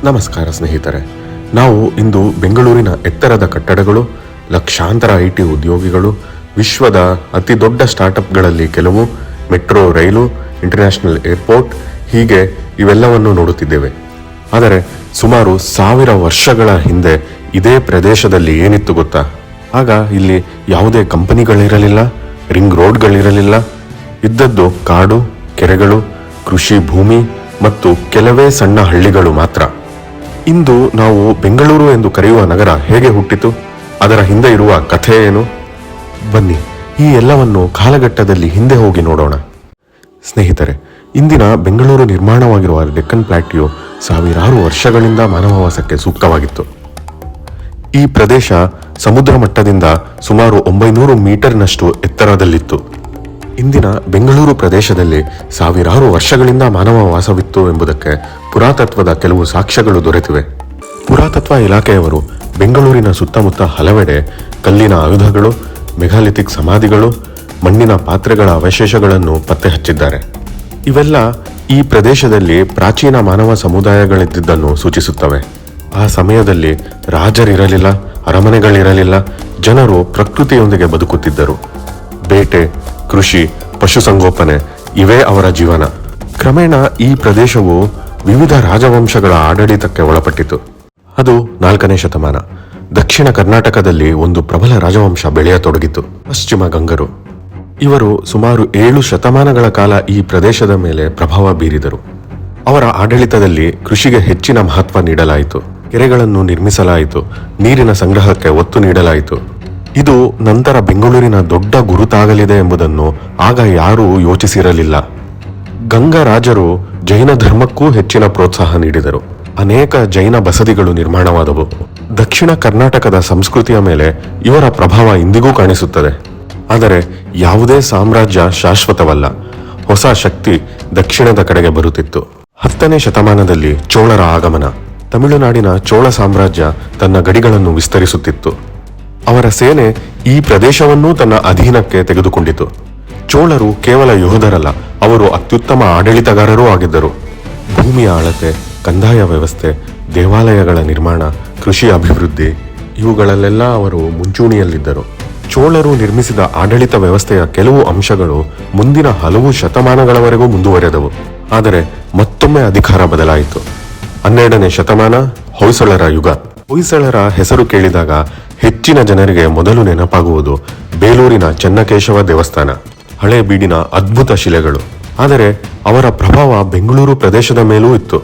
ನಮಸ್ಕಾರ ಸ್ನೇಹಿತರೆ, ನಾವು ಇಂದು ಬೆಂಗಳೂರಿನ ಎತ್ತರದ ಕಟ್ಟಡಗಳು, ಲಕ್ಷಾಂತರ IT ಉದ್ಯೋಗಿಗಳು, ವಿಶ್ವದ ಅತಿ ದೊಡ್ಡ ಸ್ಟಾರ್ಟ್ಅಪ್ಗಳಲ್ಲಿ ಕೆಲವು, ಮೆಟ್ರೋ ರೈಲು, ಇಂಟರ್ನ್ಯಾಷನಲ್ ಏರ್ಪೋರ್ಟ್, ಹೀಗೆ ಇವೆಲ್ಲವನ್ನು ನೋಡುತ್ತಿದ್ದೇವೆ. ಆದರೆ ಸುಮಾರು 1000 ವರ್ಷಗಳ ಹಿಂದೆ ಇದೇ ಪ್ರದೇಶದಲ್ಲಿ ಏನಿತ್ತು ಗೊತ್ತಾ? ಆಗ ಇಲ್ಲಿ ಯಾವುದೇ ಕಂಪನಿಗಳಿರಲಿಲ್ಲ, ರಿಂಗ್ ರೋಡ್ಗಳಿರಲಿಲ್ಲ. ಇದ್ದದ್ದು ಕಾಡು, ಕೆರೆಗಳು, ಕೃಷಿ ಭೂಮಿ ಮತ್ತು ಕೆಲವೇ ಸಣ್ಣ ಹಳ್ಳಿಗಳು ಮಾತ್ರ. ಇಂದು ನಾವು ಬೆಂಗಳೂರು ಎಂದು ಕರೆಯುವ ನಗರ ಹೇಗೆ ಹುಟ್ಟಿತು? ಅದರ ಹಿಂದೆ ಇರುವ ಕಥೆ ಏನು? ಬನ್ನಿ, ಈ ಎಲ್ಲವನ್ನು ಕಾಲಘಟ್ಟದಲ್ಲಿ ಹಿಂದೆ ಹೋಗಿ ನೋಡೋಣ. ಸ್ನೇಹಿತರೆ, ಇಂದಿನ ಬೆಂಗಳೂರು ನಿರ್ಮಾಣವಾಗಿರುವ ಡೆಕ್ಕನ್ ಪ್ಲಾಟ್ಯೂ ಸಾವಿರಾರು ವರ್ಷಗಳಿಂದ ಮಾನವವಾಸಕ್ಕೆ ಸೂಕ್ತವಾಗಿತ್ತು. ಈ ಪ್ರದೇಶ ಸಮುದ್ರ ಮಟ್ಟದಿಂದ ಸುಮಾರು 900 ಮೀಟರ್ನಷ್ಟು ಎತ್ತರದಲ್ಲಿತ್ತು. ಇಂದಿನ ಬೆಂಗಳೂರು ಪ್ರದೇಶದಲ್ಲಿ ಸಾವಿರಾರು ವರ್ಷಗಳಿಂದ ಮಾನವ ವಾಸವಿತ್ತು ಎಂಬುದಕ್ಕೆ ಪುರಾತತ್ವದ ಕೆಲವು ಸಾಕ್ಷ್ಯಗಳು ದೊರೆತಿವೆ. ಪುರಾತತ್ವ ಇಲಾಖೆಯವರು ಬೆಂಗಳೂರಿನ ಸುತ್ತಮುತ್ತ ಹಲವೆಡೆ ಕಲ್ಲಿನ ಆಯುಧಗಳು, ಮೆಗಾಲಿಥಿಕ್ ಸಮಾಧಿಗಳು, ಮಣ್ಣಿನ ಪಾತ್ರೆಗಳ ಅವಶೇಷಗಳನ್ನು ಪತ್ತೆ ಹಚ್ಚಿದ್ದಾರೆ. ಇವೆಲ್ಲ ಈ ಪ್ರದೇಶದಲ್ಲಿ ಪ್ರಾಚೀನ ಮಾನವ ಸಮುದಾಯಗಳಿದ್ದುದನ್ನು ಸೂಚಿಸುತ್ತವೆ. ಆ ಸಮಯದಲ್ಲಿ ರಾಜರಿರಲಿಲ್ಲ, ಅರಮನೆಗಳಿರಲಿಲ್ಲ. ಜನರು ಪ್ರಕೃತಿಯೊಂದಿಗೆ ಬದುಕುತ್ತಿದ್ದರು. ಬೇಟೆ, ಕೃಷಿ, ಪಶುಸಂಗೋಪನೆ ಇವೇ ಅವರ ಜೀವನ. ಕ್ರಮೇಣ ಈ ಪ್ರದೇಶವು ವಿವಿಧ ರಾಜವಂಶಗಳ ಆಡಳಿತಕ್ಕೆ ಒಳಪಟ್ಟಿತು. ಅದು 4ನೇ ಶತಮಾನ. ದಕ್ಷಿಣ ಕರ್ನಾಟಕದಲ್ಲಿ ಒಂದು ಪ್ರಬಲ ರಾಜವಂಶ ಬೆಳೆಯತೊಡಗಿತು, ಪಶ್ಚಿಮ ಗಂಗರು. ಇವರು ಸುಮಾರು 7 ಶತಮಾನಗಳ ಕಾಲ ಈ ಪ್ರದೇಶದ ಮೇಲೆ ಪ್ರಭಾವ ಬೀರಿದರು. ಅವರ ಆಡಳಿತದಲ್ಲಿ ಕೃಷಿಗೆ ಹೆಚ್ಚಿನ ಮಹತ್ವ ನೀಡಲಾಯಿತು. ಕೆರೆಗಳನ್ನು ನಿರ್ಮಿಸಲಾಯಿತು. ನೀರಿನ ಸಂಗ್ರಹಕ್ಕೆ ಒತ್ತು ನೀಡಲಾಯಿತು. ಇದು ನಂತರ ಬೆಂಗಳೂರಿನ ದೊಡ್ಡ ಗುರುತಾಗಲಿದೆ ಎಂಬುದನ್ನು ಆಗ ಯಾರೂ ಯೋಚಿಸಿರಲಿಲ್ಲ. ಗಂಗಾ ರಾಜರು ಜೈನ ಧರ್ಮಕ್ಕೂ ಹೆಚ್ಚಿನ ಪ್ರೋತ್ಸಾಹ ನೀಡಿದರು. ಅನೇಕ ಜೈನ ಬಸದಿಗಳು ನಿರ್ಮಾಣವಾದವು. ದಕ್ಷಿಣ ಕರ್ನಾಟಕದ ಸಂಸ್ಕೃತಿಯ ಮೇಲೆ ಇವರ ಪ್ರಭಾವ ಇಂದಿಗೂ ಕಾಣಿಸುತ್ತದೆ. ಆದರೆ ಯಾವುದೇ ಸಾಮ್ರಾಜ್ಯ ಶಾಶ್ವತವಲ್ಲ. ಹೊಸ ಶಕ್ತಿ ದಕ್ಷಿಣದ ಕಡೆಗೆ ಬರುತ್ತಿತ್ತು. 10ನೇ ಶತಮಾನದಲ್ಲಿ ಚೋಳರ ಆಗಮನ. ತಮಿಳುನಾಡಿನ ಚೋಳ ಸಾಮ್ರಾಜ್ಯ ತನ್ನ ಗಡಿಗಳನ್ನು ವಿಸ್ತರಿಸುತ್ತಿತ್ತು. ಅವರ ಸೇನೆ ಈ ಪ್ರದೇಶವನ್ನೂ ತನ್ನ ಅಧೀನಕ್ಕೆ ತೆಗೆದುಕೊಂಡಿತು. ಚೋಳರು ಕೇವಲ ಯೋಧರಲ್ಲ, ಅವರು ಅತ್ಯುತ್ತಮ ಆಡಳಿತಗಾರರೂ ಆಗಿದ್ದರು. ಭೂಮಿಯ ಅಳತೆ, ಕಂದಾಯ ವ್ಯವಸ್ಥೆ, ದೇವಾಲಯಗಳ ನಿರ್ಮಾಣ, ಕೃಷಿ ಅಭಿವೃದ್ಧಿ ಇವುಗಳಲ್ಲೆಲ್ಲ ಅವರು ಮುಂಚೂಣಿಯಲ್ಲಿದ್ದರು. ಚೋಳರು ನಿರ್ಮಿಸಿದ ಆಡಳಿತ ವ್ಯವಸ್ಥೆಯ ಕೆಲವು ಅಂಶಗಳು ಮುಂದಿನ ಹಲವು ಶತಮಾನಗಳವರೆಗೂ ಮುಂದುವರೆದವು. ಆದರೆ ಮತ್ತೊಮ್ಮೆ ಅಧಿಕಾರ ಬದಲಾಯಿತು. 12ನೇ ಶತಮಾನ, ಹೊಯ್ಸಳರ ಯುಗ. ಹೊಯ್ಸಳರ ಹೆಸರು ಕೇಳಿದಾಗ ಹೆಚ್ಚಿನ ಜನರಿಗೆ ಮೊದಲು ನೆನಪಾಗುವುದು ಬೇಲೂರಿನ ಚೆನ್ನಕೇಶವ ದೇವಸ್ಥಾನ, ಹಳೆ ಬೀಡಿನ ಅದ್ಭುತ ಶಿಲೆಗಳು. ಆದರೆ ಅವರ ಪ್ರಭಾವ ಬೆಂಗಳೂರು ಪ್ರದೇಶದ ಮೇಲೂ ಇತ್ತು.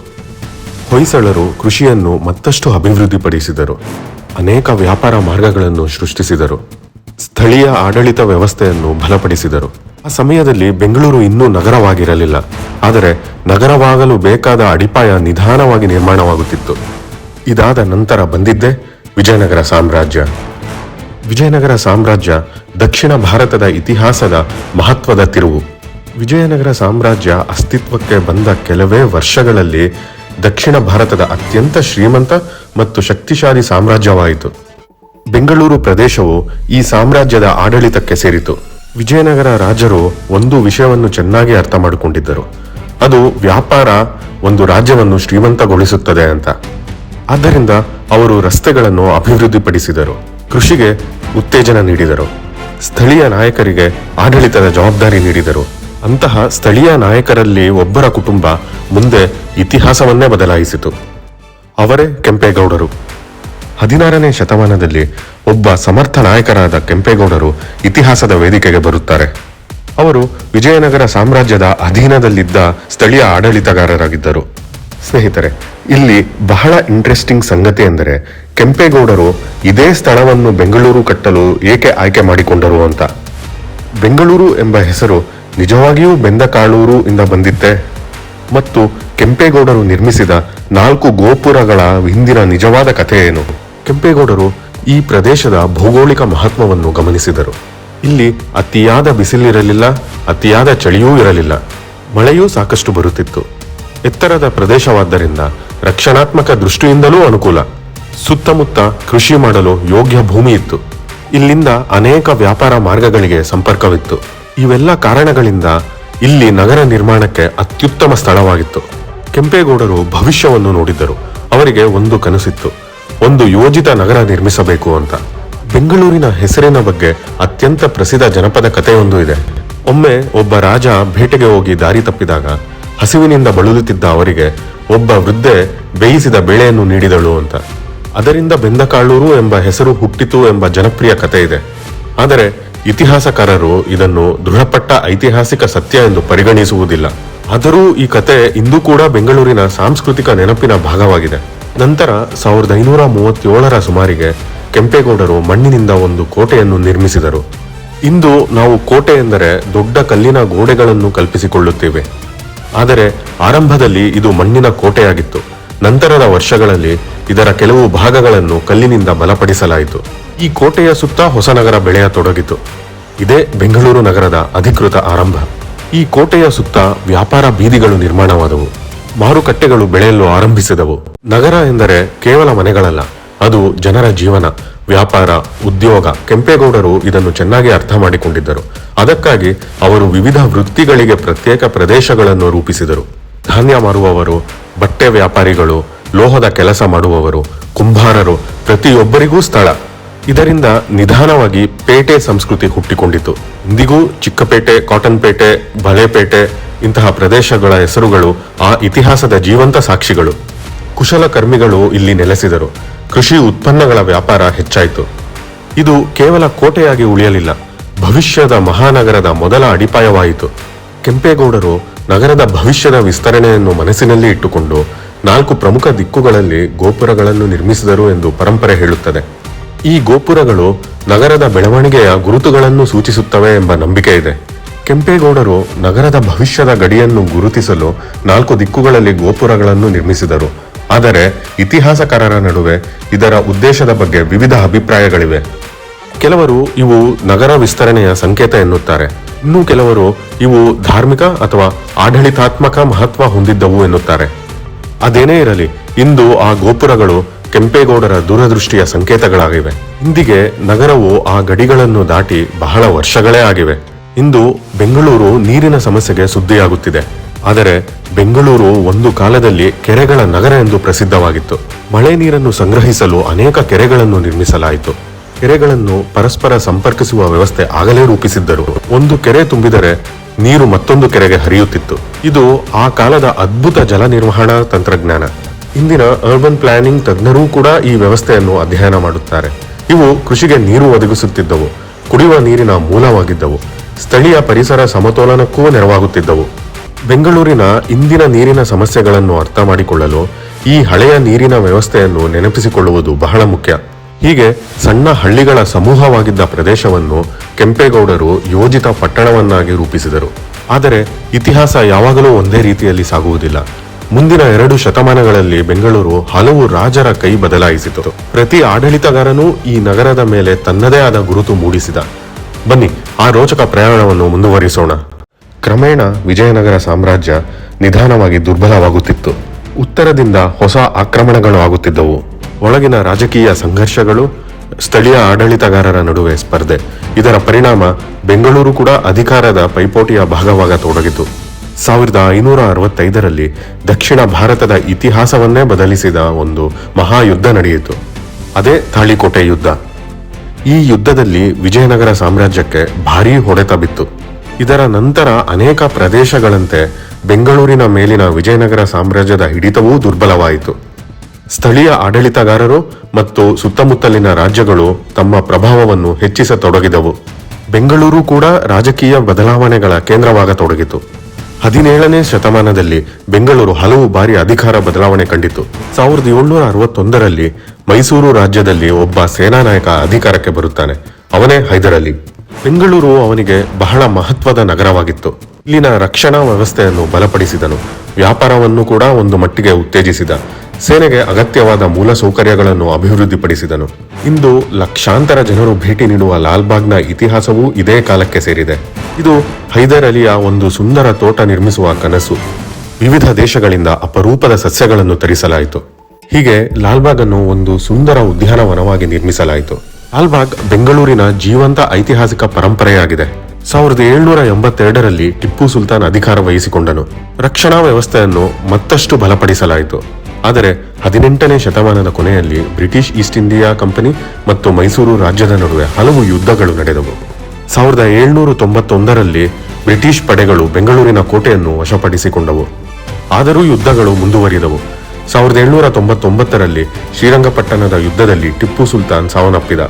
ಹೊಯ್ಸಳರು ಕೃಷಿಯನ್ನು ಮತ್ತಷ್ಟು ಅಭಿವೃದ್ಧಿಪಡಿಸಿದರು. ಅನೇಕ ವ್ಯಾಪಾರ ಮಾರ್ಗಗಳನ್ನು ಸೃಷ್ಟಿಸಿದರು. ಸ್ಥಳೀಯ ಆಡಳಿತ ವ್ಯವಸ್ಥೆಯನ್ನು ಬಲಪಡಿಸಿದರು. ಆ ಸಮಯದಲ್ಲಿ ಬೆಂಗಳೂರು ಇನ್ನೂ ನಗರವಾಗಿರಲಿಲ್ಲ. ಆದರೆ ನಗರವಾಗಲು ಬೇಕಾದ ಅಡಿಪಾಯ ನಿಧಾನವಾಗಿ ನಿರ್ಮಾಣವಾಗುತ್ತಿತ್ತು. ಇದಾದ ನಂತರ ಬಂದಿದ್ದೇ ವಿಜಯನಗರ ಸಾಮ್ರಾಜ್ಯ. ವಿಜಯನಗರ ಸಾಮ್ರಾಜ್ಯ ದಕ್ಷಿಣ ಭಾರತದ ಇತಿಹಾಸದ ಮಹತ್ವದ ತಿರುವು. ವಿಜಯನಗರ ಸಾಮ್ರಾಜ್ಯ ಅಸ್ತಿತ್ವಕ್ಕೆ ಬಂದ ಕೆಲವೇ ವರ್ಷಗಳಲ್ಲಿ ದಕ್ಷಿಣ ಭಾರತದ ಅತ್ಯಂತ ಶ್ರೀಮಂತ ಮತ್ತು ಶಕ್ತಿಶಾಲಿ ಸಾಮ್ರಾಜ್ಯವಾಯಿತು. ಬೆಂಗಳೂರು ಪ್ರದೇಶವು ಈ ಸಾಮ್ರಾಜ್ಯದ ಆಡಳಿತಕ್ಕೆ ಸೇರಿತು. ವಿಜಯನಗರ ರಾಜರು ಒಂದು ವಿಷಯವನ್ನು ಚೆನ್ನಾಗಿ ಅರ್ಥ ಮಾಡಿಕೊಂಡಿದ್ದರು. ಅದು ವ್ಯಾಪಾರ ಒಂದು ರಾಜ್ಯವನ್ನು ಶ್ರೀಮಂತಗೊಳಿಸುತ್ತದೆ ಅಂತ. ಆದ್ದರಿಂದ ಅವರು ರಸ್ತೆಗಳನ್ನು ಅಭಿವೃದ್ಧಿಪಡಿಸಿದರು, ಕೃಷಿಗೆ ಉತ್ತೇಜನ ನೀಡಿದರು, ಸ್ಥಳೀಯ ನಾಯಕರಿಗೆ ಆಡಳಿತದ ಜವಾಬ್ದಾರಿ ನೀಡಿದರು. ಅಂತಹ ಸ್ಥಳೀಯ ನಾಯಕರಲ್ಲಿ ಒಬ್ಬರ ಕುಟುಂಬ ಮುಂದೆ ಇತಿಹಾಸವನ್ನೇ ಬದಲಾಯಿಸಿತು. ಅವರೇ ಕೆಂಪೇಗೌಡರು. 16ನೇ ಶತಮಾನದಲ್ಲಿ ಒಬ್ಬ ಸಮರ್ಥ ನಾಯಕರಾದ ಕೆಂಪೇಗೌಡರು ಇತಿಹಾಸದ ವೇದಿಕೆಗೆ ಬರುತ್ತಾರೆ. ಅವರು ವಿಜಯನಗರ ಸಾಮ್ರಾಜ್ಯದ ಅಧೀನದಲ್ಲಿದ್ದ ಸ್ಥಳೀಯ ಆಡಳಿತಗಾರರಾಗಿದ್ದರು. ಸ್ನೇಹಿತರೆ, ಇಲ್ಲಿ ಬಹಳ ಇಂಟ್ರೆಸ್ಟಿಂಗ್ ಸಂಗತಿ ಎಂದರೆ ಕೆಂಪೇಗೌಡರು ಇದೇ ಸ್ಥಳವನ್ನು ಬೆಂಗಳೂರು ಕಟ್ಟಲು ಏಕೆ ಆಯ್ಕೆ ಮಾಡಿಕೊಂಡರು ಅಂತ. ಬೆಂಗಳೂರು ಎಂಬ ಹೆಸರು ನಿಜವಾಗಿಯೂ ಬೆಂದಕಾಳೂರು ಇಂದ ಬಂದಿತ್ತೆ? ಮತ್ತು ಕೆಂಪೇಗೌಡರು ನಿರ್ಮಿಸಿದ 4 ಗೋಪುರಗಳ ಹಿಂದಿನ ನಿಜವಾದ ಕಥೆ ಏನು? ಕೆಂಪೇಗೌಡರು ಈ ಪ್ರದೇಶದ ಭೌಗೋಳಿಕ ಮಹತ್ವವನ್ನು ಗಮನಿಸಿದರು. ಇಲ್ಲಿ ಅತಿಯಾದ ಬಿಸಿಲಿರಲಿಲ್ಲ, ಅತಿಯಾದ ಚಳಿಯೂ ಇರಲಿಲ್ಲ. ಮಳೆಯೂ ಸಾಕಷ್ಟು ಬರುತ್ತಿತ್ತು. ಎತ್ತರದ ಪ್ರದೇಶವಾದ್ದರಿಂದ ರಕ್ಷಣಾತ್ಮಕ ದೃಷ್ಟಿಯಿಂದಲೂ ಅನುಕೂಲ. ಸುತ್ತಮುತ್ತ ಕೃಷಿ ಮಾಡಲು ಯೋಗ್ಯ ಭೂಮಿ ಇತ್ತು. ಇಲ್ಲಿಂದ ಅನೇಕ ವ್ಯಾಪಾರ ಮಾರ್ಗಗಳಿಗೆ ಸಂಪರ್ಕವಿತ್ತು. ಇವೆಲ್ಲ ಕಾರಣಗಳಿಂದ ಇಲ್ಲಿ ನಗರ ನಿರ್ಮಾಣಕ್ಕೆ ಅತ್ಯುತ್ತಮ ಸ್ಥಳವಾಗಿತ್ತು. ಕೆಂಪೇಗೌಡರು ಭವಿಷ್ಯವನ್ನು ನೋಡಿದ್ದರು. ಅವರಿಗೆ ಒಂದು ಕನಸಿತ್ತು, ಒಂದು ಯೋಜಿತ ನಗರ ನಿರ್ಮಿಸಬೇಕು ಅಂತ. ಬೆಂಗಳೂರಿನ ಹೆಸರಿನ ಬಗ್ಗೆ ಅತ್ಯಂತ ಪ್ರಸಿದ್ಧ ಜನಪದ ಕಥೆಯೊಂದು ಇದೆ. ಒಮ್ಮೆ ಒಬ್ಬ ರಾಜ ಬೇಟೆಗೆ ಹೋಗಿ ದಾರಿ ತಪ್ಪಿದಾಗ ಹಸಿವಿನಿಂದ ಬಳಲುತ್ತಿದ್ದ ಅವರಿಗೆ ಒಬ್ಬ ವೃದ್ಧೆ ಬೇಯಿಸಿದ ಬೇಳೆಯನ್ನು ನೀಡಿದಳು ಅಂತ. ಅದರಿಂದ ಬೆಂದಕಾಳೂರು ಎಂಬ ಹೆಸರು ಹುಟ್ಟಿತು ಎಂಬ ಜನಪ್ರಿಯ ಕಥೆ ಇದೆ. ಆದರೆ ಇತಿಹಾಸಕಾರರು ಇದನ್ನು ದೃಢಪಟ್ಟ ಐತಿಹಾಸಿಕ ಸತ್ಯ ಎಂದು ಪರಿಗಣಿಸುವುದಿಲ್ಲ. ಆದರೂ ಈ ಕತೆ ಇಂದು ಕೂಡ ಬೆಂಗಳೂರಿನ ಸಾಂಸ್ಕೃತಿಕ ನೆನಪಿನ ಭಾಗವಾಗಿದೆ. ನಂತರ 1537ರ ಸುಮಾರಿಗೆ ಕೆಂಪೇಗೌಡರು ಮಣ್ಣಿನಿಂದ ಒಂದು ಕೋಟೆಯನ್ನು ನಿರ್ಮಿಸಿದರು. ಇಂದು ನಾವು ಕೋಟೆ ಎಂದರೆ ದೊಡ್ಡ ಕಲ್ಲಿನ ಗೋಡೆಗಳನ್ನು ಕಲ್ಪಿಸಿಕೊಳ್ಳುತ್ತೇವೆ. ಆದರೆ ಆರಂಭದಲ್ಲಿ ಇದು ಮಣ್ಣಿನ ಕೋಟೆಯಾಗಿತ್ತು. ನಂತರದ ವರ್ಷಗಳಲ್ಲಿ ಇದರ ಕೆಲವು ಭಾಗಗಳನ್ನು ಕಲ್ಲಿನಿಂದ ಬಲಪಡಿಸಲಾಯಿತು. ಈ ಕೋಟೆಯ ಸುತ್ತ ಹೊಸ ನಗರ ಬೆಳೆಯತೊಡಗಿತು. ಇದೇ ಬೆಂಗಳೂರು ನಗರದ ಅಧಿಕೃತ ಆರಂಭ. ಈ ಕೋಟೆಯ ಸುತ್ತ ವ್ಯಾಪಾರ ಬೀದಿಗಳು ನಿರ್ಮಾಣವಾದವು, ಮಾರುಕಟ್ಟೆಗಳು ಬೆಳೆಯಲು ಆರಂಭಿಸಿದವು. ನಗರ ಎಂದರೆ ಕೇವಲ ಮನೆಗಳಲ್ಲ, ಅದು ಜನರ ಜೀವನ, ವ್ಯಾಪಾರ, ಉದ್ಯೋಗ. ಕೆಂಪೇಗೌಡರು ಇದನ್ನು ಚೆನ್ನಾಗಿ ಅರ್ಥ ಮಾಡಿಕೊಂಡಿದ್ದರು. ಅದಕ್ಕಾಗಿ ಅವರು ವಿವಿಧ ವೃತ್ತಿಗಳಿಗೆ ಪ್ರತ್ಯೇಕ ಪ್ರದೇಶಗಳನ್ನು ರೂಪಿಸಿದರು. ಧಾನ್ಯ ಮಾರುವವರು, ಬಟ್ಟೆ ವ್ಯಾಪಾರಿಗಳು, ಲೋಹದ ಕೆಲಸ ಮಾಡುವವರು, ಕುಂಬಾರರು, ಪ್ರತಿಯೊಬ್ಬರಿಗೂ ಸ್ಥಳ. ಇದರಿಂದ ನಿಧಾನವಾಗಿ ಪೇಟೆ ಸಂಸ್ಕೃತಿ ಹುಟ್ಟಿಕೊಂಡಿತು. ಇಂದಿಗೂ ಚಿಕ್ಕಪೇಟೆ, ಕಾಟನ್ ಪೇಟೆ, ಬಳೆಪೇಟೆ ಇಂತಹ ಪ್ರದೇಶಗಳ ಹೆಸರುಗಳು ಆ ಇತಿಹಾಸದ ಜೀವಂತ ಸಾಕ್ಷಿಗಳು. ಕುಶಲಕರ್ಮಿಗಳು ಇಲ್ಲಿ ನೆಲೆಸಿದರು. ಕೃಷಿ ಉತ್ಪನ್ನಗಳ ವ್ಯಾಪಾರ ಹೆಚ್ಚಾಯಿತು. ಇದು ಕೇವಲ ಕೋಟೆಯಾಗಿ ಉಳಿಯಲಿಲ್ಲ, ಭವಿಷ್ಯದ ಮಹಾನಗರದ ಮೊದಲ ಅಡಿಪಾಯವಾಯಿತು. ಕೆಂಪೇಗೌಡರು ನಗರದ ಭವಿಷ್ಯದ ವಿಸ್ತರಣೆಯನ್ನು ಮನಸ್ಸಿನಲ್ಲಿ ಇಟ್ಟುಕೊಂಡು 4 ಪ್ರಮುಖ ದಿಕ್ಕುಗಳಲ್ಲಿ ಗೋಪುರಗಳನ್ನು ನಿರ್ಮಿಸಿದರು ಎಂದು ಪರಂಪರೆ ಹೇಳುತ್ತದೆ. ಈ ಗೋಪುರಗಳು ನಗರದ ಬೆಳವಣಿಗೆಯ ಗುರುತುಗಳನ್ನು ಸೂಚಿಸುತ್ತವೆ ಎಂಬ ನಂಬಿಕೆ ಇದೆ. ಕೆಂಪೇಗೌಡರು ನಗರದ ಭವಿಷ್ಯದ ಗಡಿಯನ್ನು ಗುರುತಿಸಲು 4 ದಿಕ್ಕುಗಳಲ್ಲಿ ಗೋಪುರಗಳನ್ನು ನಿರ್ಮಿಸಿದರು. ಆದರೆ ಇತಿಹಾಸಕಾರರ ನಡುವೆ ಇದರ ಉದ್ದೇಶದ ಬಗ್ಗೆ ವಿವಿಧ ಅಭಿಪ್ರಾಯಗಳಿವೆ. ಕೆಲವರು ಇವು ನಗರ ವಿಸ್ತರಣೆಯ ಸಂಕೇತ ಎನ್ನುತ್ತಾರೆ. ಇನ್ನು ಕೆಲವರು ಇವು ಧಾರ್ಮಿಕ ಅಥವಾ ಆಡಳಿತಾತ್ಮಕ ಮಹತ್ವ ಹೊಂದಿದ್ದವು ಎನ್ನುತ್ತಾರೆ. ಅದೇನೇ ಇರಲಿ, ಇಂದು ಆ ಗೋಪುರಗಳು ಕೆಂಪೇಗೌಡರ ದೂರದೃಷ್ಟಿಯ ಸಂಕೇತಗಳಾಗಿವೆ. ಇಂದಿಗೆ ನಗರವು ಆ ಗಡಿಗಳನ್ನು ದಾಟಿ ಬಹಳ ವರ್ಷಗಳೇ ಆಗಿವೆ. ಇಂದು ಬೆಂಗಳೂರು ನೀರಿನ ಸಮಸ್ಯೆಗೆ ಸುದ್ದಿಯಾಗುತ್ತಿದೆ. ಆದರೆ ಬೆಂಗಳೂರು ಒಂದು ಕಾಲದಲ್ಲಿ ಕೆರೆಗಳ ನಗರ ಎಂದು ಪ್ರಸಿದ್ಧವಾಗಿತ್ತು. ಮಳೆ ನೀರನ್ನು ಸಂಗ್ರಹಿಸಲು ಅನೇಕ ಕೆರೆಗಳನ್ನು ನಿರ್ಮಿಸಲಾಯಿತು. ಕೆರೆಗಳನ್ನು ಪರಸ್ಪರ ಸಂಪರ್ಕಿಸುವ ವ್ಯವಸ್ಥೆ ಆಗಲೇ ರೂಪಿಸಿದ್ದರು. ಒಂದು ಕೆರೆ ತುಂಬಿದರೆ ನೀರು ಮತ್ತೊಂದು ಕೆರೆಗೆ ಹರಿಯುತ್ತಿತ್ತು. ಇದು ಆ ಕಾಲದ ಅದ್ಭುತ ಜಲ ನಿರ್ವಹಣಾ ತಂತ್ರಜ್ಞಾನ. ಇಂದಿನ ಅರ್ಬನ್ ಪ್ಲಾನಿಂಗ್ ತಜ್ಞರೂ ಕೂಡ ಈ ವ್ಯವಸ್ಥೆಯನ್ನು ಅಧ್ಯಯನ ಮಾಡುತ್ತಾರೆ. ಇವು ಕೃಷಿಗೆ ನೀರು ಒದಗಿಸುತ್ತಿದ್ದವು, ಕುಡಿಯುವ ನೀರಿನ ಮೂಲವಾಗಿದ್ದವು, ಸ್ಥಳೀಯ ಪರಿಸರ ಸಮತೋಲನಕ್ಕೂ ನೆರವಾಗುತ್ತಿದ್ದವು. ಬೆಂಗಳೂರಿನ ಇಂದಿನ ನೀರಿನ ಸಮಸ್ಯೆಗಳನ್ನು ಅರ್ಥ ಮಾಡಿಕೊಳ್ಳಲು ಈ ಹಳೆಯ ನೀರಿನ ವ್ಯವಸ್ಥೆಯನ್ನು ನೆನಪಿಸಿಕೊಳ್ಳುವುದು ಬಹಳ ಮುಖ್ಯ. ಹೀಗೆ ಸಣ್ಣ ಹಳ್ಳಿಗಳ ಸಮೂಹವಾಗಿದ್ದ ಪ್ರದೇಶವನ್ನು ಕೆಂಪೇಗೌಡರು ಯೋಜಿತ ಪಟ್ಟಣವನ್ನಾಗಿ ರೂಪಿಸಿದರು. ಆದರೆ ಇತಿಹಾಸ ಯಾವಾಗಲೂ ಒಂದೇ ರೀತಿಯಲ್ಲಿ ಸಾಗುವುದಿಲ್ಲ. ಮುಂದಿನ 2 ಶತಮಾನಗಳಲ್ಲಿ ಬೆಂಗಳೂರು ಹಲವು ರಾಜರ ಕೈ ಬದಲಾಯಿಸಿತು. ಪ್ರತಿ ಆಡಳಿತಗಾರನೂ ಈ ನಗರದ ಮೇಲೆ ತನ್ನದೇ ಆದ ಗುರುತು ಮೂಡಿಸಿದ. ಬನ್ನಿ ಆ ರೋಚಕ ಪ್ರಯಾಣವನ್ನು ಮುಂದುವರಿಸೋಣ. ಕ್ರಮೇಣ ವಿಜಯನಗರ ಸಾಮ್ರಾಜ್ಯ ನಿಧಾನವಾಗಿ ದುರ್ಬಲವಾಗುತ್ತಿತ್ತು. ಉತ್ತರದಿಂದ ಹೊಸ ಆಕ್ರಮಣಗಳು ಆಗುತ್ತಿದ್ದವು. ಒಳಗಿನ ರಾಜಕೀಯ ಸಂಘರ್ಷಗಳು, ಸ್ಥಳೀಯ ಆಡಳಿತಗಾರರ ನಡುವೆ ಸ್ಪರ್ಧೆ. ಇದರ ಪರಿಣಾಮ ಬೆಂಗಳೂರು ಕೂಡ ಅಧಿಕಾರದ ಪೈಪೋಟಿಯ ಭಾಗವಾಗತೊಡಗಿತು. 1565ರಲ್ಲಿ ದಕ್ಷಿಣ ಭಾರತದ ಇತಿಹಾಸವನ್ನೇ ಬದಲಿಸಿದ ಒಂದು ಮಹಾಯುದ್ಧ ನಡೆಯಿತು. ಅದೇ ತಾಳಿಕೋಟೆ ಯುದ್ಧ. ಈ ಯುದ್ಧದಲ್ಲಿ ವಿಜಯನಗರ ಸಾಮ್ರಾಜ್ಯಕ್ಕೆ ಭಾರೀ ಹೊಡೆತ ಬಿತ್ತು. ಇದರ ನಂತರ ಅನೇಕ ಪ್ರದೇಶಗಳಂತೆ ಬೆಂಗಳೂರಿನ ಮೇಲಿನ ವಿಜಯನಗರ ಸಾಮ್ರಾಜ್ಯದ ಹಿಡಿತವೂ ದುರ್ಬಲವಾಯಿತು. ಸ್ಥಳೀಯ ಆಡಳಿತಗಾರರು ಮತ್ತು ಸುತ್ತಮುತ್ತಲಿನ ರಾಜ್ಯಗಳು ತಮ್ಮ ಪ್ರಭಾವವನ್ನು ಹೆಚ್ಚಿಸತೊಡಗಿದವು. ಬೆಂಗಳೂರು ಕೂಡ ರಾಜಕೀಯ ಬದಲಾವಣೆಗಳ ಕೇಂದ್ರವಾಗತೊಡಗಿತು. 17ನೇ ಶತಮಾನದಲ್ಲಿ ಬೆಂಗಳೂರು ಹಲವು ಬಾರಿ ಅಧಿಕಾರ ಬದಲಾವಣೆ ಕಂಡಿತು. 1761ರಲ್ಲಿ ಮೈಸೂರು ರಾಜ್ಯದಲ್ಲಿ ಒಬ್ಬ ಸೇನಾ ನಾಯಕ ಅಧಿಕಾರಕ್ಕೆ ಬರುತ್ತಾನೆ. ಅವನೇ ಹೈದರ್ ಅಲಿ. ಬೆಂಗಳೂರು ಅವನಿಗೆ ಬಹಳ ಮಹತ್ವದ ನಗರವಾಗಿತ್ತು. ಇಲ್ಲಿನ ರಕ್ಷಣಾ ವ್ಯವಸ್ಥೆಯನ್ನು ಬಲಪಡಿಸಿದನು. ವ್ಯಾಪಾರವನ್ನು ಕೂಡ ಒಂದು ಮಟ್ಟಿಗೆ ಉತ್ತೇಜಿಸಿದ. ಸೇನೆಗೆ ಅಗತ್ಯವಾದ ಮೂಲಸೌಕರ್ಯಗಳನ್ನು ಅಭಿವೃದ್ಧಿಪಡಿಸಿದನು. ಇಂದು ಲಕ್ಷಾಂತರ ಜನರು ಭೇಟಿ ನೀಡುವ ಲಾಲ್ಬಾಗ್ನ ಇತಿಹಾಸವೂ ಇದೇ ಕಾಲಕ್ಕೆ ಸೇರಿದೆ. ಇದು ಹೈದರ್ ಅಲಿಯ ಒಂದು ಸುಂದರ ತೋಟ ನಿರ್ಮಿಸುವ ಕನಸು. ವಿವಿಧ ದೇಶಗಳಿಂದ ಅಪರೂಪದ ಸಸ್ಯಗಳನ್ನು ತರಿಸಲಾಯಿತು. ಹೀಗೆ ಲಾಲ್ಬಾಗ್ ಅನ್ನು ಒಂದು ಸುಂದರ ಉದ್ಯಾನವನವಾಗಿ ನಿರ್ಮಿಸಲಾಯಿತು. ಲಾಲ್ಬಾಗ್ ಬೆಂಗಳೂರಿನ ಜೀವಂತ ಐತಿಹಾಸಿಕ ಪರಂಪರೆಯಾಗಿದೆ. 1782ರಲ್ಲಿ ಟಿಪ್ಪು ಸುಲ್ತಾನ್ ಅಧಿಕಾರ ವಹಿಸಿಕೊಂಡನು. ರಕ್ಷಣಾ ವ್ಯವಸ್ಥೆಯನ್ನು ಮತ್ತಷ್ಟು ಬಲಪಡಿಸಲಾಯಿತು. ಆದರೆ 18ನೇ ಶತಮಾನದ ಕೊನೆಯಲ್ಲಿ ಬ್ರಿಟಿಷ್ ಈಸ್ಟ್ ಇಂಡಿಯಾ ಕಂಪನಿ ಮತ್ತು ಮೈಸೂರು ರಾಜ್ಯದ ನಡುವೆ ಹಲವು ಯುದ್ಧಗಳು ನಡೆದವು. 1791ರಲ್ಲಿ ಬ್ರಿಟಿಷ್ ಪಡೆಗಳು ಬೆಂಗಳೂರಿನ ಕೋಟೆಯನ್ನು ವಶಪಡಿಸಿಕೊಂಡವು. ಆದರೂ ಯುದ್ಧಗಳು ಮುಂದುವರಿದವು. 1799ರಲ್ಲಿ ಶ್ರೀರಂಗಪಟ್ಟಣದ ಯುದ್ಧದಲ್ಲಿ ಟಿಪ್ಪು ಸುಲ್ತಾನ್ ಸಾವನ್ನಪ್ಪಿದ.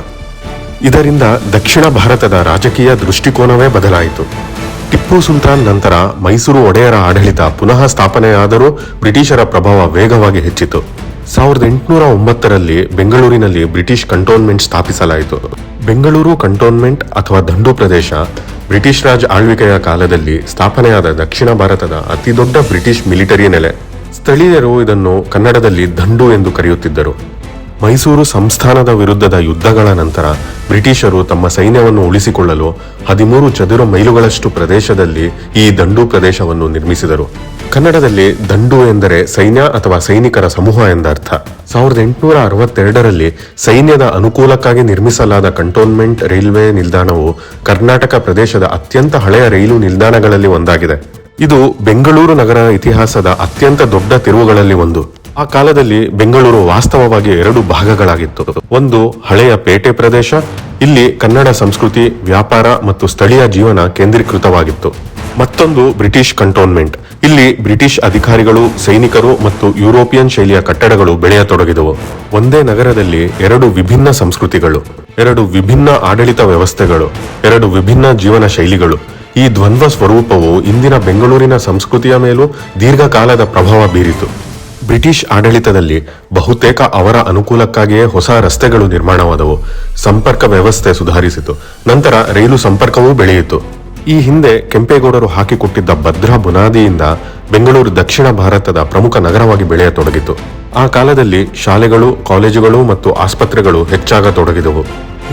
ಇದರಿಂದ ದಕ್ಷಿಣ ಭಾರತದ ರಾಜಕೀಯ ದೃಷ್ಟಿಕೋನವೇ ಬದಲಾಯಿತು. ಟಿಪ್ಪು ಸುಲ್ತಾನ್ ನಂತರ ಮೈಸೂರು ಒಡೆಯರ ಆಡಳಿತ ಪುನಃ ಸ್ಥಾಪನೆಯಾದರೂ ಬ್ರಿಟಿಷರ ಪ್ರಭಾವ ವೇಗವಾಗಿ ಹೆಚ್ಚಿತು. 1809ರಲ್ಲಿ ಬೆಂಗಳೂರಿನಲ್ಲಿ ಬ್ರಿಟಿಷ್ ಕಂಟೋನ್ಮೆಂಟ್ ಸ್ಥಾಪಿಸಲಾಯಿತು. ಬೆಂಗಳೂರು ಕಂಟೋನ್ಮೆಂಟ್ ಅಥವಾ ದಂಡು ಪ್ರದೇಶ ಬ್ರಿಟಿಷ್ ರಾಜ್ ಆಳ್ವಿಕೆಯ ಕಾಲದಲ್ಲಿ ಸ್ಥಾಪನೆಯಾದ ದಕ್ಷಿಣ ಭಾರತದ ಅತಿದೊಡ್ಡ ಬ್ರಿಟಿಷ್ ಮಿಲಿಟರಿ ನೆಲೆ. ಸ್ಥಳೀಯರು ಇದನ್ನು ಕನ್ನಡದಲ್ಲಿ ದಂಡು ಎಂದು ಕರೆಯುತ್ತಿದ್ದರು. ಮೈಸೂರು ಸಂಸ್ಥಾನದ ವಿರುದ್ಧದ ಯುದ್ಧಗಳ ನಂತರ ಬ್ರಿಟಿಷರು ತಮ್ಮ ಸೈನ್ಯವನ್ನು ಉಳಿಸಿಕೊಳ್ಳಲು 13 ಚದುರ ಮೈಲುಗಳಷ್ಟು ಪ್ರದೇಶದಲ್ಲಿ ಈ ದಂಡು ಪ್ರದೇಶವನ್ನು ನಿರ್ಮಿಸಿದರು. ಕನ್ನಡದಲ್ಲಿ ದಂಡು ಎಂದರೆ ಸೈನ್ಯ ಅಥವಾ ಸೈನಿಕರ ಸಮೂಹ ಎಂದರ್ಥ. 1862ರಲ್ಲಿ ಸೈನ್ಯದ ಅನುಕೂಲಕ್ಕಾಗಿ ನಿರ್ಮಿಸಲಾದ ಕಂಟೋನ್ಮೆಂಟ್ ರೈಲ್ವೆ ನಿಲ್ದಾಣವು ಕರ್ನಾಟಕ ಪ್ರದೇಶದ ಅತ್ಯಂತ ಹಳೆಯ ರೈಲು ನಿಲ್ದಾಣಗಳಲ್ಲಿ ಒಂದಾಗಿದೆ. ಇದು ಬೆಂಗಳೂರು ನಗರ ಇತಿಹಾಸದ ಅತ್ಯಂತ ದೊಡ್ಡ ತಿರುವುಗಳಲ್ಲಿ ಒಂದು. ಆ ಕಾಲದಲ್ಲಿ ಬೆಂಗಳೂರು ವಾಸ್ತವವಾಗಿ 2 ಭಾಗಗಳಾಗಿತ್ತು. ಒಂದು ಹಳೆಯ ಪೇಟೆ ಪ್ರದೇಶ, ಇಲ್ಲಿ ಕನ್ನಡ ಸಂಸ್ಕೃತಿ, ವ್ಯಾಪಾರ ಮತ್ತು ಸ್ಥಳೀಯ ಜೀವನ ಕೇಂದ್ರೀಕೃತವಾಗಿತ್ತು. ಮತ್ತೊಂದು ಬ್ರಿಟಿಷ್ ಕಂಟೋನ್ಮೆಂಟ್, ಇಲ್ಲಿ ಬ್ರಿಟಿಷ್ ಅಧಿಕಾರಿಗಳು, ಸೈನಿಕರು ಮತ್ತು ಯುರೋಪಿಯನ್ ಶೈಲಿಯ ಕಟ್ಟಡಗಳು ಬೆಳೆಯತೊಡಗಿದವು. ಒಂದೇ ನಗರದಲ್ಲಿ 2 ವಿಭಿನ್ನ ಸಂಸ್ಕೃತಿಗಳು, 2 ವಿಭಿನ್ನ ಆಡಳಿತ ವ್ಯವಸ್ಥೆಗಳು, 2 ವಿಭಿನ್ನ ಜೀವನ ಶೈಲಿಗಳು. ಈ ದ್ವಂದ್ವ ಸ್ವರೂಪವು ಇಂದಿನ ಬೆಂಗಳೂರಿನ ಸಂಸ್ಕೃತಿಯ ಮೇಲೂ ದೀರ್ಘಕಾಲದ ಪ್ರಭಾವ ಬೀರಿತು. ಬ್ರಿಟಿಷ್ ಆಡಳಿತದಲ್ಲಿ ಬಹುತೇಕ ಅವರ ಅನುಕೂಲಕ್ಕಾಗಿಯೇ ಹೊಸ ರಸ್ತೆಗಳು ನಿರ್ಮಾಣವಾದವು. ಸಂಪರ್ಕ ವ್ಯವಸ್ಥೆ ಸುಧಾರಿಸಿತು. ನಂತರ ರೈಲು ಸಂಪರ್ಕವೂ ಬೆಳೆಯಿತು. ಈ ಹಿಂದೆ ಕೆಂಪೇಗೌಡರು ಹಾಕಿಕೊಟ್ಟಿದ್ದ ಭದ್ರಾ ಬುನಾದಿಯಿಂದ ಬೆಂಗಳೂರು ದಕ್ಷಿಣ ಭಾರತದ ಪ್ರಮುಖ ನಗರವಾಗಿ ಬೆಳೆಯತೊಡಗಿತು. ಆ ಕಾಲದಲ್ಲಿ ಶಾಲೆಗಳು, ಕಾಲೇಜುಗಳು ಮತ್ತು ಆಸ್ಪತ್ರೆಗಳು ಹೆಚ್ಚಾಗತೊಡಗಿದವು.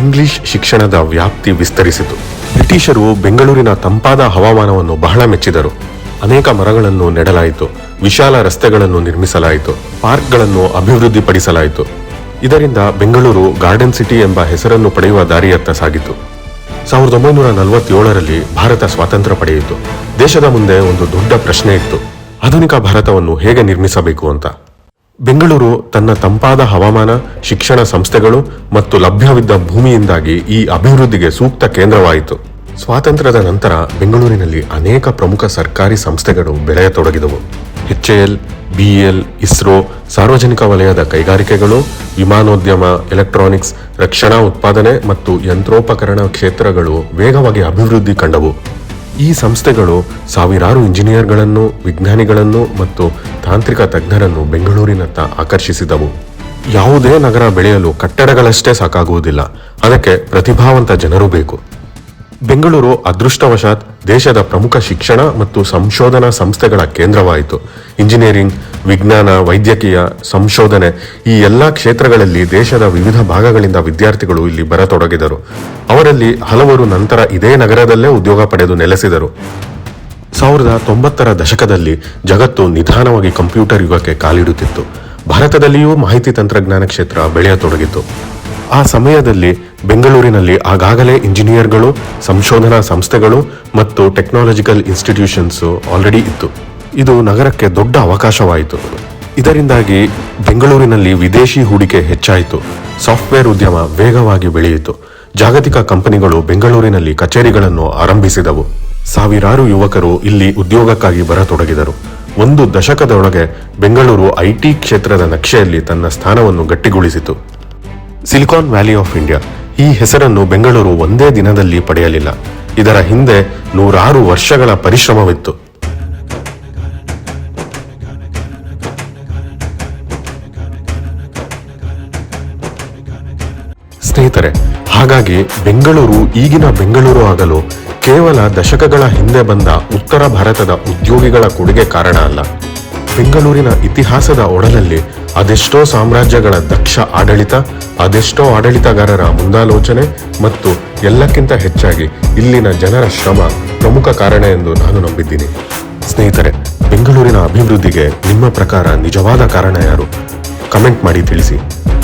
ಇಂಗ್ಲಿಷ್ ಶಿಕ್ಷಣದ ವ್ಯಾಪ್ತಿ ವಿಸ್ತರಿಸಿತು. ಬ್ರಿಟಿಷರು ಬೆಂಗಳೂರಿನ ತಂಪಾದ ಹವಾಮಾನವನ್ನು ಬಹಳ ಮೆಚ್ಚಿದರು. ಅನೇಕ ಮರಗಳನ್ನು ನೆಡಲಾಯಿತು, ವಿಶಾಲ ರಸ್ತೆಗಳನ್ನು ನಿರ್ಮಿಸಲಾಯಿತು, ಪಾರ್ಕ್ಗಳನ್ನು ಅಭಿವೃದ್ಧಿಪಡಿಸಲಾಯಿತು. ಇದರಿಂದ ಬೆಂಗಳೂರು ಗಾರ್ಡನ್ ಸಿಟಿ ಎಂಬ ಹೆಸರನ್ನು ಪಡೆಯುವ ದಾರಿಯತ್ತ ಸಾಗಿತು. 1947ರಲ್ಲಿ ಭಾರತ ಸ್ವಾತಂತ್ರ್ಯ ಪಡೆಯಿತು. ದೇಶದ ಮುಂದೆ ಒಂದು ದೊಡ್ಡ ಪ್ರಶ್ನೆ ಇತ್ತು: ಆಧುನಿಕ ಭಾರತವನ್ನು ಹೇಗೆ ನಿರ್ಮಿಸಬೇಕು ಅಂತ. ಬೆಂಗಳೂರು ತನ್ನ ತಂಪಾದ ಹವಾಮಾನ, ಶಿಕ್ಷಣ ಸಂಸ್ಥೆಗಳು ಮತ್ತು ಲಭ್ಯವಿದ್ದ ಭೂಮಿಯಿಂದಾಗಿ ಈ ಅಭಿವೃದ್ಧಿಗೆ ಸೂಕ್ತ ಕೇಂದ್ರವಾಯಿತು. ಸ್ವಾತಂತ್ರ್ಯದ ನಂತರ ಬೆಂಗಳೂರಿನಲ್ಲಿ ಅನೇಕ ಪ್ರಮುಖ ಸರ್ಕಾರಿ ಸಂಸ್ಥೆಗಳು ಬೆಳೆಯತೊಡಗಿದವು. HAL, BEL, ಇಸ್ರೋ, ಸಾರ್ವಜನಿಕ ವಲಯದ ಕೈಗಾರಿಕೆಗಳು, ವಿಮಾನೋದ್ಯಮ, ಎಲೆಕ್ಟ್ರಾನಿಕ್ಸ್, ರಕ್ಷಣಾ ಉತ್ಪಾದನೆ ಮತ್ತು ಯಂತ್ರೋಪಕರಣ ಕ್ಷೇತ್ರಗಳು ವೇಗವಾಗಿ ಅಭಿವೃದ್ಧಿ ಕಂಡವು. ಈ ಸಂಸ್ಥೆಗಳು ಸಾವಿರಾರು ಇಂಜಿನಿಯರ್ಗಳನ್ನು, ವಿಜ್ಞಾನಿಗಳನ್ನು ಮತ್ತು ತಾಂತ್ರಿಕ ತಜ್ಞರನ್ನು ಬೆಂಗಳೂರಿನತ್ತ ಆಕರ್ಷಿಸಿದವು. ಯಾವುದೇ ನಗರ ಬೆಳೆಯಲು ಕಟ್ಟಡಗಳಷ್ಟೇ ಸಾಕಾಗುವುದಿಲ್ಲ, ಅದಕ್ಕೆ ಪ್ರತಿಭಾವಂತ ಜನರು ಬೇಕು. ಬೆಂಗಳೂರು ಅದೃಷ್ಟವಶಾತ್ ದೇಶದ ಪ್ರಮುಖ ಶಿಕ್ಷಣ ಮತ್ತು ಸಂಶೋಧನಾ ಸಂಸ್ಥೆಗಳ ಕೇಂದ್ರವಾಯಿತು. ಇಂಜಿನಿಯರಿಂಗ್, ವಿಜ್ಞಾನ, ವೈದ್ಯಕೀಯ, ಸಂಶೋಧನೆ ಈ ಎಲ್ಲ ಕ್ಷೇತ್ರಗಳಲ್ಲಿ ದೇಶದ ವಿವಿಧ ಭಾಗಗಳಿಂದ ವಿದ್ಯಾರ್ಥಿಗಳು ಇಲ್ಲಿ ಬರತೊಡಗಿದರು. ಅವರಲ್ಲಿ ಹಲವರು ನಂತರ ಇದೇ ನಗರದಲ್ಲೇ ಉದ್ಯೋಗ ಪಡೆದು ನೆಲೆಸಿದರು. 1990ರ ದಶಕದಲ್ಲಿ ಜಗತ್ತು ನಿಧಾನವಾಗಿ ಕಂಪ್ಯೂಟರ್ ಯುಗಕ್ಕೆ ಕಾಲಿಡುತ್ತಿತ್ತು. ಭಾರತದಲ್ಲಿಯೂ ಮಾಹಿತಿ ತಂತ್ರಜ್ಞಾನ ಕ್ಷೇತ್ರ ಬೆಳೆಯತೊಡಗಿತು. ಆ ಸಮಯದಲ್ಲಿ ಬೆಂಗಳೂರಿನಲ್ಲಿ ಆಗಾಗಲೇ ಇಂಜಿನಿಯರ್ಗಳು, ಸಂಶೋಧನಾ ಸಂಸ್ಥೆಗಳು ಮತ್ತು ಟೆಕ್ನಾಲಜಿಕಲ್ ಇನ್ಸ್ಟಿಟ್ಯೂಷನ್ಸ್ ಆಲ್ರೆಡಿ ಇತ್ತು. ಇದು ನಗರಕ್ಕೆ ದೊಡ್ಡ ಅವಕಾಶವಾಯಿತು. ಇದರಿಂದಾಗಿ ಬೆಂಗಳೂರಿನಲ್ಲಿ ವಿದೇಶಿ ಹೂಡಿಕೆ ಹೆಚ್ಚಾಯಿತು. ಸಾಫ್ಟ್ವೇರ್ ಉದ್ಯಮ ವೇಗವಾಗಿ ಬೆಳೆಯಿತು. ಜಾಗತಿಕ ಕಂಪನಿಗಳು ಬೆಂಗಳೂರಿನಲ್ಲಿ ಕಚೇರಿಗಳನ್ನು ಆರಂಭಿಸಿದವು. ಸಾವಿರಾರು ಯುವಕರು ಇಲ್ಲಿ ಉದ್ಯೋಗಕ್ಕಾಗಿ ಬರತೊಡಗಿದರು. 1 ದಶಕದೊಳಗೆ ಬೆಂಗಳೂರು IT ಕ್ಷೇತ್ರದ ನಕ್ಷೆಯಲ್ಲಿ ತನ್ನ ಸ್ಥಾನವನ್ನು ಗಟ್ಟಿಗೊಳಿಸಿತು. ಸಿಲಿಕಾನ್ ವ್ಯಾಲಿ ಆಫ್ ಇಂಡಿಯಾ ಈ ಹೆಸರನ್ನು ಬೆಂಗಳೂರು ಒಂದೇ ದಿನದಲ್ಲಿ ಪಡೆಯಲಿಲ್ಲ. ಇದರ ಹಿಂದೆ 100 ವರ್ಷಗಳ ಪರಿಶ್ರಮವಿತ್ತು. ಸ್ನೇಹಿತರೆ, ಹಾಗಾಗಿ ಬೆಂಗಳೂರು ಈಗಿನ ಬೆಂಗಳೂರು ಆಗಲು ಕೇವಲ ದಶಕಗಳ ಹಿಂದೆ ಬಂದ ಉತ್ತರ ಭಾರತದ ಉದ್ಯೋಗಿಗಳ ಕೊಡುಗೆ ಕಾರಣ ಅಲ್ಲ. ಬೆಂಗಳೂರಿನ ಇತಿಹಾಸದ ಒಡಲಲ್ಲಿ ಅದೆಷ್ಟೋ ಸಾಮ್ರಾಜ್ಯಗಳ ದಕ್ಷ ಆಡಳಿತ, ಅದೆಷ್ಟೋ ಆಡಳಿತಗಾರರ ಮುಂದಾಲೋಚನೆ ಮತ್ತು ಎಲ್ಲಕ್ಕಿಂತ ಹೆಚ್ಚಾಗಿ ಇಲ್ಲಿನ ಜನರ ಶ್ರಮ ಪ್ರಮುಖ ಕಾರಣ ಎಂದು ನಾನು ನಂಬಿದ್ದೀನಿ. ಸ್ನೇಹಿತರೆ, ಬೆಂಗಳೂರಿನ ಅಭಿವೃದ್ಧಿಗೆ ನಿಮ್ಮ ಪ್ರಕಾರ ನಿಜವಾದ ಕಾರಣ ಯಾರು? ಕಮೆಂಟ್ ಮಾಡಿ ತಿಳಿಸಿ.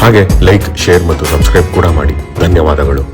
ಹಾಗೆ ಲೈಕ್, ಶೇರ್ ಮತ್ತು ಸಬ್ಸ್ಕ್ರೈಬ್ ಕೂಡ ಮಾಡಿ. ಧನ್ಯವಾದಗಳು.